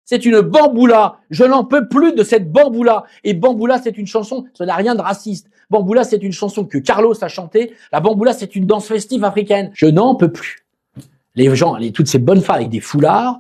C'est une bamboula. Je n'en peux plus de cette bamboula. Et bamboula, c'est une chanson, ça n'a rien de raciste. Bamboula, c'est une chanson que Carlos a chantée. La bamboula, c'est une danse festive africaine. Je n'en peux plus. Les gens, toutes ces bonnes femmes avec des foulards,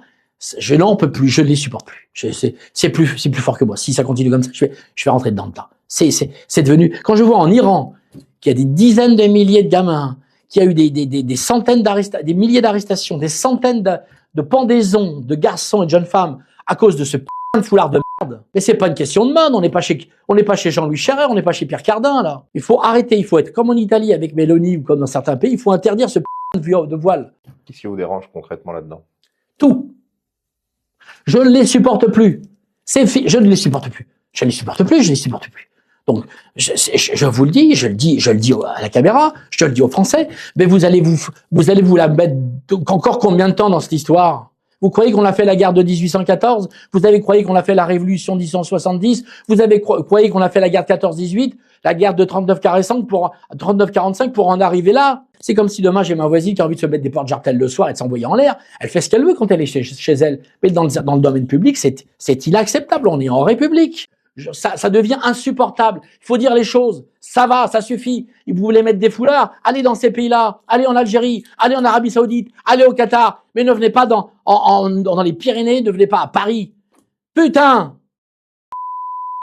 je n'en peux plus, je ne les supporte plus. C'est plus fort que moi. Si ça continue comme ça, je vais rentrer dedans le tas. C'est devenu, quand je vois en Iran, qu'il y a des dizaines de milliers de gamins, qu'il y a eu des centaines des milliers d'arrestations, des centaines de pendaisons de garçons et de jeunes femmes à cause de ce putain de foulard de merde. Mais c'est pas une question de mode, on n'est pas chez Jean-Louis Scherrer, on n'est pas chez Pierre Cardin, là. Il faut arrêter, il faut être comme en Italie avec Meloni ou comme dans certains pays, il faut interdire ce putain de voile. Qu'est-ce qui vous dérange concrètement là-dedans? Tout. Je ne les supporte plus. Je ne les supporte plus. Je ne les supporte plus, je ne les supporte plus. Donc, je vous le dis, je le dis à la caméra, je le dis aux Français, mais vous allez vous la mettre encore combien de temps dans cette histoire? Vous croyez qu'on a fait la guerre de 1814? Vous avez croyé qu'on a fait la révolution de 1870? Vous avez croyé qu'on a fait la guerre de 14-18? La guerre de 39-45 pour en arriver là? C'est comme si demain j'ai ma voisine qui a envie de se mettre des porte-jartelles le soir et de s'envoyer en l'air. Elle fait ce qu'elle veut quand elle est chez elle. Mais dans le domaine public, c'est inacceptable. On est en République. Ça devient insupportable. Il faut dire les choses. Ça va, ça suffit. Vous voulez mettre des foulards? Allez dans ces pays-là. Allez en Algérie. Allez en Arabie Saoudite. Allez au Qatar. Mais ne venez pas dans les Pyrénées. Ne venez pas à Paris. Putain!